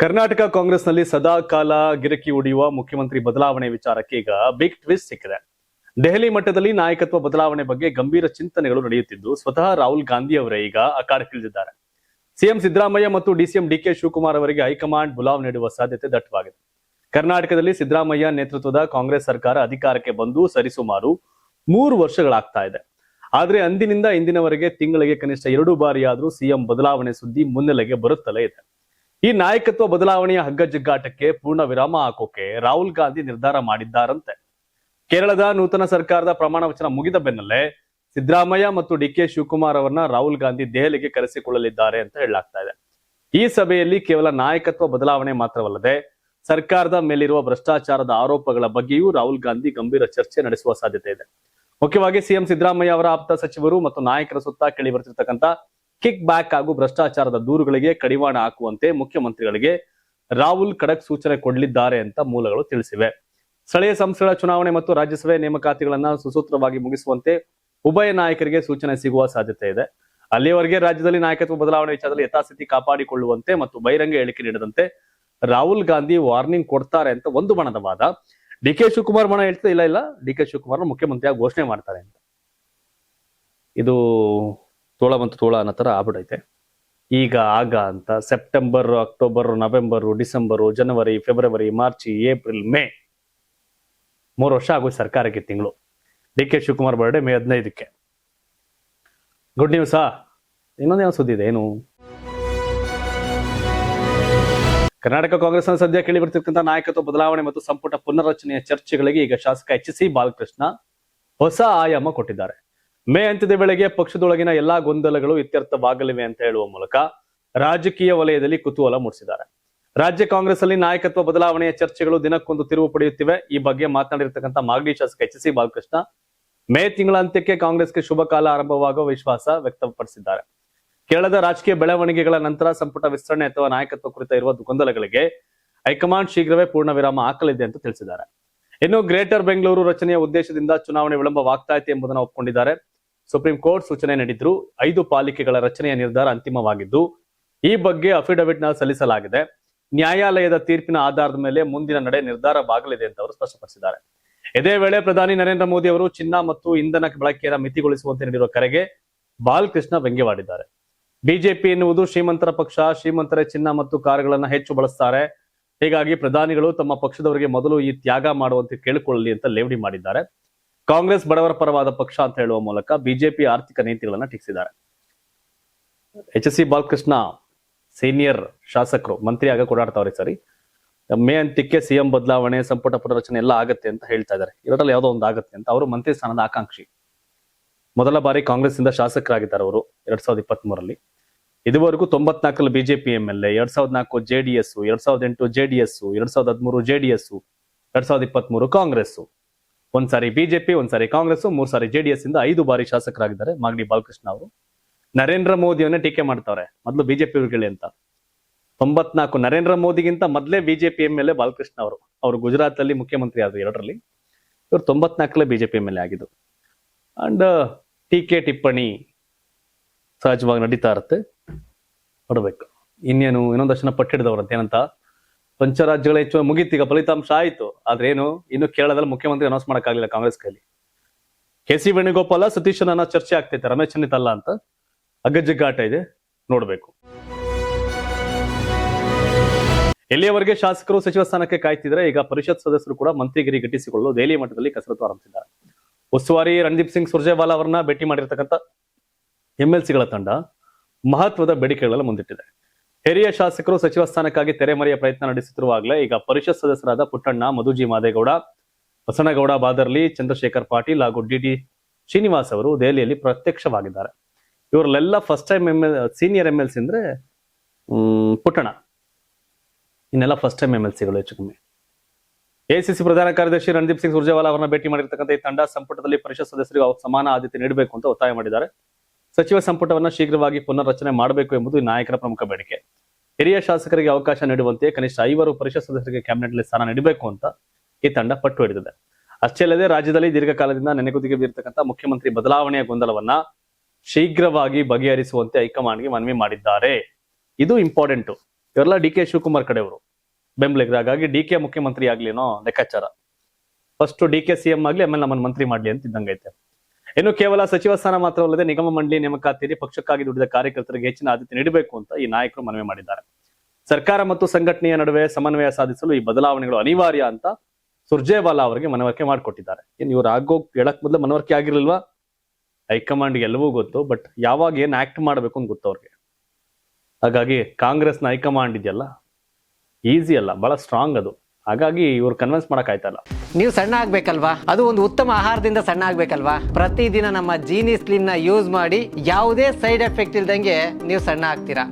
ಕರ್ನಾಟಕ ಕಾಂಗ್ರೆಸ್ನಲ್ಲಿ ಸದಾ ಕಾಲ ಗಿರಕಿ ಉಡಿಯುವ ಮುಖ್ಯಮಂತ್ರಿ ಬದಲಾವಣೆ ವಿಚಾರಕ್ಕೆ ಈಗ ಬಿಗ್ ಟ್ವಿಸ್ಟ್ ಸಿಕ್ಕಿದೆ. ದೆಹಲಿ ಮಟ್ಟದಲ್ಲಿ ನಾಯಕತ್ವ ಬದಲಾವಣೆ ಬಗ್ಗೆ ಗಂಭೀರ ಚಿಂತನೆಗಳು ನಡೆಯುತ್ತಿದ್ದು, ಸ್ವತಃ ರಾಹುಲ್ ಗಾಂಧಿ ಅವರೇ ಈಗ ಅಖಾಡಕ್ಕಿಳಿದಿದ್ದಾರೆ. ಸಿಎಂ ಸಿದ್ದರಾಮಯ್ಯ ಮತ್ತು ಡಿಸಿಎಂ ಡಿಕೆ ಶಿವಕುಮಾರ್ ಅವರಿಗೆ ಹೈಕಮಾಂಡ್ ಬುಲಾವ್ ನೀಡುವ ಸಾಧ್ಯತೆ ದಟ್ಟವಾಗಿದೆ. ಕರ್ನಾಟಕದಲ್ಲಿ ಸಿದ್ದರಾಮಯ್ಯ ನೇತೃತ್ವದ ಕಾಂಗ್ರೆಸ್ ಸರ್ಕಾರ ಅಧಿಕಾರಕ್ಕೆ ಬಂದು ಸರಿಸುಮಾರು 3 ವರ್ಷಗಳಾಗ್ತಾ ಇದೆ. ಆದ್ರೆ ಅಂದಿನಿಂದ ಇಂದಿನವರೆಗೆ ತಿಂಗಳಿಗೆ ಕನಿಷ್ಠ 2 ಬಾರಿಯಾದ್ರೂ ಸಿಎಂ ಬದಲಾವಣೆ ಸುದ್ದಿ ಮುನ್ನೆಲೆಗೆ ಬರುತ್ತಲೇ ಇದೆ. ಈ ನಾಯಕತ್ವ ಬದಲಾವಣೆಯ ಹಗ್ಗಜಗ್ಗಾಟಕ್ಕೆ ಪೂರ್ಣ ವಿರಾಮ ಹಾಕೋಕೆ ರಾಹುಲ್ ಗಾಂಧಿ ನಿರ್ಧಾರ ಮಾಡಿದ್ದಾರಂತೆ. ಕೇರಳದ ನೂತನ ಸರ್ಕಾರದ ಪ್ರಮಾಣ ವಚನ ಮುಗಿದ ಬೆನ್ನಲ್ಲೇ ಸಿದ್ದರಾಮಯ್ಯ ಮತ್ತು ಡಿಕೆ ಶಿವಕುಮಾರ್ ಅವರನ್ನ ರಾಹುಲ್ ಗಾಂಧಿ ದೆಹಲಿಗೆ ಕರೆಸಿಕೊಳ್ಳಲಿದ್ದಾರೆ ಅಂತ ಹೇಳಲಾಗ್ತಾ ಇದೆ. ಈ ಸಭೆಯಲ್ಲಿ ಕೇವಲ ನಾಯಕತ್ವ ಬದಲಾವಣೆ ಮಾತ್ರವಲ್ಲದೆ ಸರ್ಕಾರದ ಮೇಲಿರುವ ಭ್ರಷ್ಟಾಚಾರದ ಆರೋಪಗಳ ಬಗ್ಗೆಯೂ ರಾಹುಲ್ ಗಾಂಧಿ ಗಂಭೀರ ಚರ್ಚೆ ನಡೆಸುವ ಸಾಧ್ಯತೆ ಇದೆ. ಮುಖ್ಯವಾಗಿ ಸಿಎಂ ಸಿದ್ದರಾಮಯ್ಯ ಅವರ ಆಪ್ತ ಸಚಿವರು ಮತ್ತು ನಾಯಕರ ಸುತ್ತ ಕೇಳಿ ಬರ್ತಿರ್ತಕ್ಕಂಥ ಕಿಕ್ ಬ್ಯಾಕ್ ಹಾಗೂ ಭ್ರಷ್ಟಾಚಾರದ ದೂರುಗಳಿಗೆ ಕಡಿವಾಣ ಹಾಕುವಂತೆ ಮುಖ್ಯಮಂತ್ರಿಗಳಿಗೆ ರಾಹುಲ್ ಖಡಕ್ ಸೂಚನೆ ಕೊಡಲಿದ್ದಾರೆ ಅಂತ ಮೂಲಗಳು ತಿಳಿಸಿವೆ. ಸ್ಥಳೀಯ ಸಂಸ್ಥೆಗಳ ಚುನಾವಣೆ ಮತ್ತು ರಾಜ್ಯಸಭೆ ನೇಮಕಾತಿಗಳನ್ನ ಸುಸೂತ್ರವಾಗಿ ಮುಗಿಸುವಂತೆ ಉಭಯ ನಾಯಕರಿಗೆ ಸೂಚನೆ ಸಿಗುವ ಸಾಧ್ಯತೆ ಇದೆ. ಅಲ್ಲಿಯವರೆಗೆ ರಾಜ್ಯದಲ್ಲಿ ನಾಯಕತ್ವ ಬದಲಾವಣೆ ವಿಚಾರದಲ್ಲಿ ಯಥಾಸ್ಥಿತಿ ಕಾಪಾಡಿಕೊಳ್ಳುವಂತೆ ಮತ್ತು ಬಹಿರಂಗ ಹೇಳಿಕೆ ನೀಡದಂತೆ ರಾಹುಲ್ ಗಾಂಧಿ ವಾರ್ನಿಂಗ್ ಕೊಡ್ತಾರೆ ಅಂತ ಒಂದು ಬಣದ ವಾದ. ಡಿಕೆ ಶಿವಕುಮಾರ್ ಬಣ ಹೇಳ್ತದೆ ಇಲ್ಲ ಡಿಕೆ ಶಿವಕುಮಾರ್ ಮುಖ್ಯಮಂತ್ರಿಯಾಗಿ ಘೋಷಣೆ ಮಾಡ್ತಾರೆ ಅಂತ. ಇದು ತೋಳ ಮತ್ತು ತೋಳ ಅನ್ನೋ ತರ ಆಗ್ಬಿಡೈತೆ. ಈಗ ಆಗ ಅಂತ ಸೆಪ್ಟೆಂಬರ್, ಅಕ್ಟೋಬರ್, ನವೆಂಬರ್, ಡಿಸೆಂಬರ್, ಜನವರಿ, ಫೆಬ್ರವರಿ, ಮಾರ್ಚ್, ಏಪ್ರಿಲ್, ಮೇ 3 ವರ್ಷ ಆಗೋಯ್ತು ಸರ್ಕಾರಕ್ಕೆ. ತಿಂಗಳು ಡಿಕೆ ಶಿವಕುಮಾರ್ ಬರ್ಡೇ ಮೇ 15ಕ್ಕೆ. ಗುಡ್ ನ್ಯೂಸಾ? ಇನ್ನೊಂದೇನೋ ಸುದ್ದಿ ಇದೆ. ಏನು? ಕರ್ನಾಟಕ ಕಾಂಗ್ರೆಸ್ ಸದ್ಯ ಕೇಳಿ ಬರ್ತಿರ್ತಕ್ಕಂಥ ನಾಯಕತ್ವ ಬದಲಾವಣೆ ಮತ್ತು ಸಂಪುಟ ಪುನರ್ರಚನೆಯ ಚರ್ಚೆಗಳಿಗೆ ಈಗ ಶಾಸಕ ಎಚ್.ಸಿ. ಬಾಲಕೃಷ್ಣ ಹೊಸ ಆಯಾಮ ಕೊಟ್ಟಿದ್ದಾರೆ. ಮೇ ಅಂತ್ಯದ ವೇಳೆಗೆ ಪಕ್ಷದೊಳಗಿನ ಎಲ್ಲಾ ಗೊಂದಲಗಳು ಇತ್ಯರ್ಥವಾಗಲಿವೆ ಅಂತ ಹೇಳುವ ಮೂಲಕ ರಾಜಕೀಯ ವಲಯದಲ್ಲಿ ಕುತೂಹಲ ಮೂಡಿಸಿದ್ದಾರೆ. ರಾಜ್ಯ ಕಾಂಗ್ರೆಸ್ ಅಲ್ಲಿ ನಾಯಕತ್ವ ಬದಲಾವಣೆಯ ಚರ್ಚೆಗಳು ದಿನಕ್ಕೊಂದು ತಿರುವು ಪಡೆಯುತ್ತಿವೆ. ಈ ಬಗ್ಗೆ ಮಾತನಾಡಿರ್ತಕ್ಕಂಥ ಮಾಗಡಿ ಶಾಸಕ ಎಚ್.ಸಿ. ಬಾಲಕೃಷ್ಣ ಮೇ ತಿಂಗಳ ಅಂತ್ಯಕ್ಕೆ ಕಾಂಗ್ರೆಸ್ಗೆ ಶುಭ ಕಾಲ ಆರಂಭವಾಗುವ ವಿಶ್ವಾಸ ವ್ಯಕ್ತಪಡಿಸಿದ್ದಾರೆ. ಕೇರಳದ ರಾಜಕೀಯ ಬೆಳವಣಿಗೆಗಳ ನಂತರ ಸಂಪುಟ ವಿಸ್ತರಣೆ ಅಥವಾ ನಾಯಕತ್ವ ಕುರಿತ ಇರುವ ಗೊಂದಲಗಳಿಗೆ ಹೈಕಮಾಂಡ್ ಶೀಘ್ರವೇ ಪೂರ್ಣ ವಿರಾಮ ಹಾಕಲಿದೆ ಅಂತ ತಿಳಿಸಿದ್ದಾರೆ. ಇನ್ನು ಗ್ರೇಟರ್ ಬೆಂಗಳೂರು ರಚನೆಯ ಉದ್ದೇಶದಿಂದ ಚುನಾವಣೆ ವಿಳಂಬವಾಗ್ತಾ ಇದೆ ಎಂಬುದನ್ನು ಒಪ್ಪಿಕೊಂಡಿದ್ದಾರೆ. ಸುಪ್ರೀಂ ಕೋರ್ಟ್ ಸೂಚನೆ ನೀಡಿದ್ರು 5 ಪಾಲಿಕೆಗಳ ರಚನೆಯ ನಿರ್ಧಾರ ಅಂತಿಮವಾಗಿದ್ದು ಈ ಬಗ್ಗೆ ಅಫಿಡವಿಟ್ ಸಲ್ಲಿಸಲಾಗಿದೆ. ನ್ಯಾಯಾಲಯದ ತೀರ್ಪಿನ ಆಧಾರದ ಮೇಲೆ ಮುಂದಿನ ನಡೆ ನಿರ್ಧಾರವಾಗಲಿದೆ ಅಂತ ಅವರು ಸ್ಪಷ್ಟಪಡಿಸಿದ್ದಾರೆ. ಇದೇ ವೇಳೆ ಪ್ರಧಾನಿ ನರೇಂದ್ರ ಮೋದಿ ಅವರು ಚಿನ್ನ ಮತ್ತು ಇಂಧನ ಬಳಕೆಯನ್ನು ಮಿತಿಗೊಳಿಸುವಂತೆ ನೀಡಿರುವ ಕರೆಗೆ ಬಾಲಕೃಷ್ಣ ವ್ಯಂಗ್ಯವಾಡಿದ್ದಾರೆ. ಬಿಜೆಪಿ ಎನ್ನುವುದು ಶ್ರೀಮಂತರ ಪಕ್ಷ, ಶ್ರೀಮಂತರೇ ಚಿನ್ನ ಮತ್ತು ಕಾರುಗಳನ್ನ ಹೆಚ್ಚು ಬಳಸ್ತಾರೆ. ಹೀಗಾಗಿ ಪ್ರಧಾನಿಗಳು ತಮ್ಮ ಪಕ್ಷದವರಿಗೆ ಮೊದಲು ಈ ತ್ಯಾಗ ಮಾಡುವಂತೆ ಕೇಳಿಕೊಳ್ಳಲಿ ಅಂತ ಲೇವಡಿ ಮಾಡಿದ್ದಾರೆ. ಕಾಂಗ್ರೆಸ್ ಬಡವರ ಪರವಾದ ಪಕ್ಷ ಅಂತ ಹೇಳುವ ಮೂಲಕ ಬಿಜೆಪಿ ಆರ್ಥಿಕ ನೀತಿಗಳನ್ನ ಟೀಕಿಸಿದ್ದಾರೆ. ಎಚ್.ಸಿ. ಬಾಲಕೃಷ್ಣ ಸೀನಿಯರ್ ಶಾಸಕರು, ಮಂತ್ರಿ ಆಗ ಓಡಾಡ್ತಾವ್ರಿ. ಸರಿ, ಮೇ ಅಂತ್ಯಕ್ಕೆ ಸಿಎಂ ಬದಲಾವಣೆ, ಸಂಪುಟ ಪುನರ್ರಚನೆ ಎಲ್ಲ ಆಗತ್ತೆ ಅಂತ ಹೇಳ್ತಾ ಇದ್ದಾರೆ. ಇದರಲ್ಲಿ ಯಾವುದೋ ಒಂದು ಆಗತ್ತೆ ಅಂತ. ಅವರು ಮಂತ್ರಿ ಸ್ಥಾನದ ಆಕಾಂಕ್ಷಿ. ಮೊದಲ ಬಾರಿ ಕಾಂಗ್ರೆಸ್ ಇಂದ ಶಾಸಕರಾಗಿದ್ದಾರೆ ಅವರು 2023ರಲ್ಲಿ. ಇದುವರೆಗೂ 94 BJP MLA, 2004 JDS, 2008 JDS, 2013 JDS, 2023 Congress. ಒಂದ್ಸಾರಿ ಬಿಜೆಪಿ, ಒಂದ್ಸಾರಿ ಕಾಂಗ್ರೆಸ್, 3 ಸಾರಿ ಜೆಡಿಎಸ್ ಇಂದ 5 ಬಾರಿ ಶಾಸಕರಾಗಿದ್ದಾರೆ ಮಾಗಡಿ ಬಾಲಕೃಷ್ಣ ಅವರು. ನರೇಂದ್ರ ಮೋದಿಯನ್ನೇ ಟೀಕೆ ಮಾಡ್ತಾವ್ರೆ, ಮೊದಲು ಬಿಜೆಪಿ ಅವ್ರಿಗೆ ಅಂತ. 94 ನರೇಂದ್ರ ಮೋದಿಗಿಂತ ಮೊದಲೇ ಬಿಜೆಪಿ ಎಂಎಲ್ಎ ಬಾಲಕೃಷ್ಣ ಅವರು ಗುಜರಾತ್ ಅಲ್ಲಿ ಮುಖ್ಯಮಂತ್ರಿ ಆದ್ರು 2ರಲ್ಲಿ. ಇವರು 94 ಬಿಜೆಪಿ ಎಂಎಲ್ಎ ಆಗಿದ್ದು. ಅಂಡ್ ಟೀಕೆ ಟಿಪ್ಪಣಿ ಸಹಜವಾಗಿ ನಡೀತಾ ಇರುತ್ತೆ, ನೋಡ್ಬೇಕು. ಇನ್ನೊಂದಷ್ಟು ಜನ ಪಟ್ಟಿಡಿದವ್ರಂತ ಏನಂತ, ಪಂಚರಾಜ್ಯಗಳ ಹೆಚ್ಚು ಮುಗೀತೀಗ, ಫಲಿತಾಂಶ ಆಯ್ತು. ಆದ್ರೆ ಏನು, ಇನ್ನು ಕೇರಳದಲ್ಲಿ ಮುಖ್ಯಮಂತ್ರಿ ಅನೌನ್ಸ್ ಮಾಡಕ್ಕಾಗಲಿಲ್ಲ ಕಾಂಗ್ರೆಸ್ ಕೈಲಿ. ಕೆ.ಸಿ. ವೇಣುಗೋಪಾಲ, ಸತೀಶನ್ ಅನ್ನೋ ಚರ್ಚೆ ಆಗ್ತೈತೆ, ರಮೇಶ್ ಚೆನ್ನಿತ್ತಲ್ಲ ಅಂತ. ಅಗ್ಗಜಗ್ಗಾಟ ಇದೆ, ನೋಡ್ಬೇಕು. ಎಲ್ಲಿಯವರೆಗೆ ಶಾಸಕರು ಸಚಿವ ಸ್ಥಾನಕ್ಕೆ ಕಾಯ್ತಿದ್ರೆ, ಈಗ ಪರಿಷತ್ ಸದಸ್ಯರು ಕೂಡ ಮಂತ್ರಿಗಿರಿ ಗಿಟ್ಟಿಸಿಕೊಳ್ಳಲು ದೆಹಲಿ ಮಟ್ಟದಲ್ಲಿ ಕಸರತ್ತು ಆರಂಭಿಸಿದ್ದಾರೆ. ಉಸ್ತುವಾರಿ ರಣದೀಪ್ ಸಿಂಗ್ ಸುರ್ಜೇವಾಲಾ ಅವರನ್ನ ಭೇಟಿ ಮಾಡಿರ್ತಕ್ಕಂಥ ಎಂಎಲ್ಸಿಗಳ ತಂಡ ಮಹತ್ವದ ಬೇಡಿಕೆಗಳನ್ನು ಮುಂದಿಟ್ಟಿದೆ. ಹಿರಿಯ ಶಾಸಕರು ಸಚಿವ ಸ್ಥಾನಕ್ಕಾಗಿ ತೆರೆಮರೆಯ ಪ್ರಯತ್ನ ನಡೆಸುತ್ತಿರುವಾಗಲೇ ಈಗ ಪರಿಷತ್ ಸದಸ್ಯರಾದ ಪುಟ್ಟಣ್ಣ, ಮಧುಜಿ ಮಾದೇಗೌಡ, ಬಸನಗೌಡ ಬಾದರ್ಲಿ, ಚಂದ್ರಶೇಖರ್ ಪಾಟೀಲ್ ಹಾಗೂ ಡಿ ಶ್ರೀನಿವಾಸ್ ಅವರು ದೆಹಲಿಯಲ್ಲಿ ಪ್ರತ್ಯಕ್ಷವಾಗಿದ್ದಾರೆ. ಇವರಲ್ಲೆಲ್ಲ ಫಸ್ಟ್ ಟೈಮ್ ಸೀನಿಯರ್ ಎಂಎಲ್ಸಿ ಅಂದ್ರೆ ಪುಟ್ಟಣ್ಣ, ಇನ್ನೆಲ್ಲ ಫಸ್ಟ್ ಟೈಮ್ ಎಂಎಲ್ಸಿಗಳು ಹೆಚ್ಚು ಕಮ್ಮಿ. ಎಐಸಿಸಿ ಪ್ರಧಾನ ಕಾರ್ಯದರ್ಶಿ ರಣದೀಪ್ ಸಿಂಗ್ ಸುರ್ಜೇವಾಲಾ ಅವರನ್ನ ಭೇಟಿ ಮಾಡಿರ್ತಕ್ಕಂಥ ಈ ತಂಡ ಸಂಪುಟದಲ್ಲಿ ಪರಿಷತ್ ಸದಸ್ಯರಿಗೆ ಸಮಾನ ಆದ್ಯತೆ ನೀಡಬೇಕು ಅಂತ ಒತ್ತಾಯ ಮಾಡಿದ್ದಾರೆ. ಸಚಿವ ಸಂಪುಟವನ್ನ ಶೀಘ್ರವಾಗಿ ಪುನರ್ರಚನೆ ಮಾಡಬೇಕು ಎಂಬುದು ಈ ನಾಯಕರ ಪ್ರಮುಖ ಬೇಡಿಕೆ. ಹಿರಿಯ ಶಾಸಕರಿಗೆ ಅವಕಾಶ ನೀಡುವಂತೆ ಕನಿಷ್ಠ 5 ಪರಿಷತ್ ಸದಸ್ಯರಿಗೆ ಕ್ಯಾಬಿನೆಟ್ನಲ್ಲಿ ಸ್ಥಾನ ನೀಡಬೇಕು ಅಂತ ಈ ತಂಡ ಪಟ್ಟು ಹಿಡಿದಿದೆ. ಅಷ್ಟೇ ಅಲ್ಲದೆ ರಾಜ್ಯದಲ್ಲಿ ದೀರ್ಘಕಾಲದಿಂದ ನೆನೆಗುದಿಗೆ ಬೀರ್ತಕ್ಕಂಥ ಮುಖ್ಯಮಂತ್ರಿ ಬದಲಾವಣೆಯ ಗೊಂದಲವನ್ನ ಶೀಘ್ರವಾಗಿ ಬಗೆಹರಿಸುವಂತೆ ಹೈಕಮಾಂಡ್ಗೆ ಮನವಿ ಮಾಡಿದ್ದಾರೆ. ಇದು ಇಂಪಾರ್ಟೆಂಟ್. ಇವರೆಲ್ಲ ಡಿ ಕೆ ಶಿವಕುಮಾರ್ ಕಡೆಯವರು ಬೆಂಬಲಿಗರು. ಹಾಗಾಗಿ ಡಿ ಕೆ ಮುಖ್ಯಮಂತ್ರಿ ಆಗ್ಲಿನೋ ಲೆಕ್ಕಾಚಾರ. ಫಸ್ಟ್ ಡಿ ಕೆ ಸಿಎಂ ಆಗ್ಲಿ, ಆಮೇಲೆ ನಮ್ಮನ್ನು ಮಂತ್ರಿ ಮಾಡ್ಲಿ ಅಂತ ಇದ್ದಂಗೈತೆ. ಇನ್ನು ಕೇವಲ ಸಚಿವ ಸ್ಥಾನ ಮಾತ್ರವಲ್ಲದೆ ನಿಗಮ ಮಂಡಳಿ ನೇಮಕಾತಿಯಲ್ಲಿ ಪಕ್ಷಕ್ಕಾಗಿ ದುಡಿದ ಕಾರ್ಯಕರ್ತರಿಗೆ ಹೆಚ್ಚಿನ ಆದ್ಯತೆ ನೀಡಬೇಕು ಅಂತ ಈ ನಾಯಕರು ಮನವಿ ಮಾಡಿದ್ದಾರೆ. ಸರ್ಕಾರ ಮತ್ತು ಸಂಘಟನೆಯ ನಡುವೆ ಸಮನ್ವಯ ಸಾಧಿಸಲು ಈ ಬದಲಾವಣೆಗಳು ಅನಿವಾರ್ಯ ಅಂತ ಸುರ್ಜೇವಾಲಾ ಅವರಿಗೆ ಮನವರಿಕೆ ಮಾಡಿಕೊಟ್ಟಿದ್ದಾರೆ. ಏನ್ ಇವ್ರು ಹೇಳಕ್ ಮೊದಲು ಮನವರಿಕೆ ಆಗಿರ್ಲಿಲ್ವಾ? ಹೈಕಮಾಂಡ್ಗೆ ಎಲ್ಲವೂ ಗೊತ್ತು, ಬಟ್ ಯಾವಾಗ ಏನ್ ಆಕ್ಟ್ ಮಾಡ್ಬೇಕು ಅಂತ ಗೊತ್ತು ಅವ್ರಿಗೆ. ಹಾಗಾಗಿ ಕಾಂಗ್ರೆಸ್ನ ಹೈಕಮಾಂಡ್ ಇದೆಯಲ್ಲ, ಈಸಿ ಅಲ್ಲ, ಬಹಳ ಸ್ಟ್ರಾಂಗ್ ಅದು. ಹಾಗಾಗಿ ಇವ್ರು ಕನ್ವಿನ್ಸ್ ಮಾಡಕ್ ಆಯ್ತಲ್ಲ. ನೀವು ಸಣ್ಣ ಆಗ್ಬೇಕಲ್ವಾ? ಅದು ಒಂದು ಉತ್ತಮ ಆಹಾರದಿಂದ ಸಣ್ಣ ಆಗ್ಬೇಕಲ್ವಾ? ಪ್ರತಿದಿನ ನಮ್ಮ ಜೀನಿ ಸ್ಲಿಮ್ ನ ಯೂಸ್ ಮಾಡಿ ಯಾವುದೇ ಸೈಡ್ ಎಫೆಕ್ಟ್ ಇಲ್ದಂಗೆ ನೀವು ಸಣ್ಣ ಆಗ್ತೀರಾ.